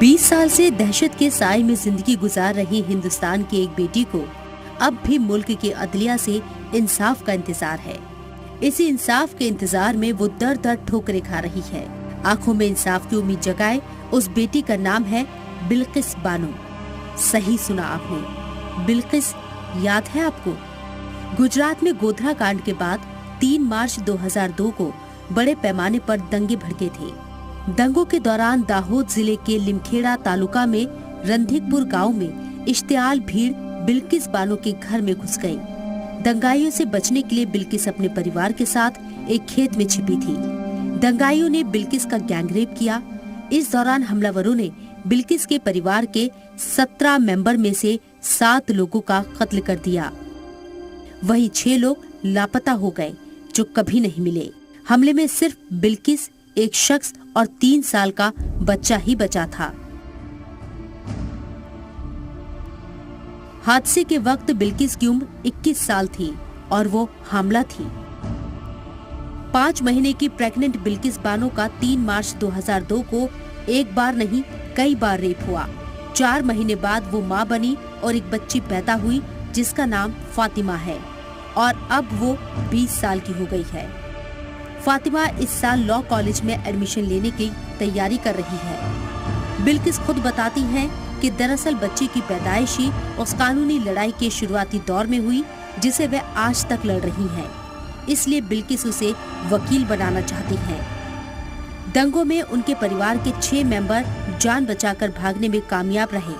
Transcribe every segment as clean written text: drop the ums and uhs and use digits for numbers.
20 साल से दहशत के साए में जिंदगी गुजार रही हिंदुस्तान की एक बेटी को अब भी मुल्क के अदलिया से इंसाफ का इंतजार है। इसी इंसाफ के इंतजार में वो दर दर ठोकरें खा रही है। आंखों में इंसाफ की उम्मीद जगाए उस बेटी का नाम है बिल्किस बानो। सही सुना आपने, बिल्किस याद है आपको? गुजरात में गोधरा कांड के बाद 3 मार्च 2002 को बड़े पैमाने पर दंगे भड़के थे। दंगों के दौरान दाहोद जिले के लिमखेड़ा तालुका में रंधिकपुर गांव में इश्तियाल भीड़ बिल्किस बानो के घर में घुस गई। दंगाइयों से बचने के लिए बिल्किस अपने परिवार के साथ एक खेत में छिपी थी। दंगाइयों ने बिल्किस का गैंगरेप किया। इस दौरान हमलावरों ने बिल्किस के परिवार के 17 मेंबर में से 7 लोगों का कत्ल कर दिया। वहीं 6 लोग लापता हो गए जो कभी नहीं मिले। हमले में सिर्फ बिल्किस, एक शख्स और 3 साल का बच्चा ही बचा था। हादसे के वक्त बिल्किस की उम्र 21 साल थी और वो हामला थी। 5 महीने की प्रेग्नेंट बिल्किस बानो का 3 मार्च 2002 को एक बार नहीं कई बार रेप हुआ। 4 महीने बाद वो मां बनी और एक बच्ची पैदा हुई जिसका नाम फातिमा है और अब वो 20 साल की हो गई है। फातिमा इस साल लॉ कॉलेज में एडमिशन लेने की तैयारी कर रही है। बिल्किस खुद बताती हैं कि दरअसल बच्ची की पैदाइश ही उस कानूनी लड़ाई के शुरुआती दौर में हुई जिसे वह आज तक लड़ रही हैं। इसलिए बिल्किस उसे वकील बनाना चाहती हैं। दंगों में उनके परिवार के 6 मेंबर जान बचाकर भागने में कामयाब रहे।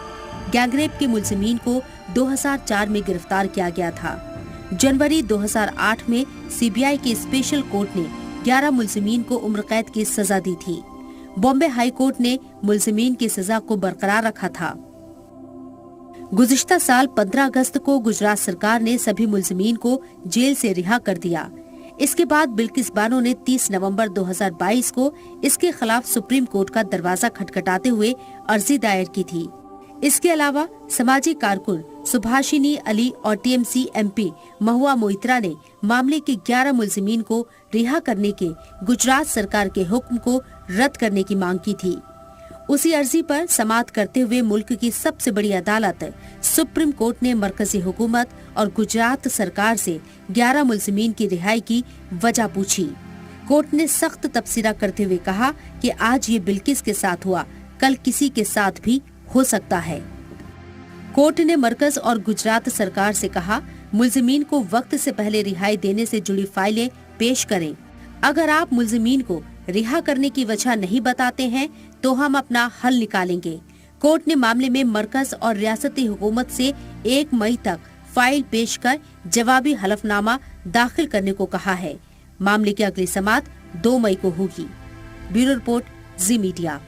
गैंगरेप के मुलजिमीन को 2004 में गिरफ्तार किया गया था। जनवरी 2008 में सीबीआई की स्पेशल कोर्ट ने 11 मुलजिमीन को उम्र कैद की सजा दी थी। बॉम्बे हाई कोर्ट ने मुलजिमीन की सजा को बरकरार रखा था। गुज़िश्ता साल 15 अगस्त को गुजरात सरकार ने सभी मुलजिमीन को जेल से रिहा कर दिया। इसके बाद बिल्किस बानो ने 30 नवंबर 2022 को इसके खिलाफ सुप्रीम कोर्ट का दरवाजा खटखटाते हुए अर्जी दायर की थी। इसके अलावा समाजी कारकुन सुभाषिनी अली और टीएमसी एमपी महुआ मोइत्रा ने मामले के 11 मुलजिमीन को रिहा करने के गुजरात सरकार के हुक्म को रद्द करने की मांग की थी। उसी अर्जी पर समाअत करते हुए मुल्क की सबसे बड़ी अदालत सुप्रीम कोर्ट ने मरकजी हुकूमत और गुजरात सरकार से 11 मुलजिमीन की रिहाई की वजह पूछी। कोर्ट ने सख्त तबसरा करते हुए कहा कि आज ये बिल्किस के साथ हुआ, कल किसी के साथ भी हो सकता है। कोर्ट ने मरकज और गुजरात सरकार से कहा, मुलजिमीन को वक्त से पहले रिहाई देने से जुड़ी फाइलें पेश करें। अगर आप मुलजिमीन को रिहा करने की वजह नहीं बताते हैं तो हम अपना हल निकालेंगे। कोर्ट ने मामले में मरकज और रियासती हुकूमत से 1 मई तक फाइल पेश कर जवाबी हलफनामा दाखिल करने को कहा है। मामले की अगली समाअत 2 मई को होगी। ब्यूरो रिपोर्ट, जी मीडिया।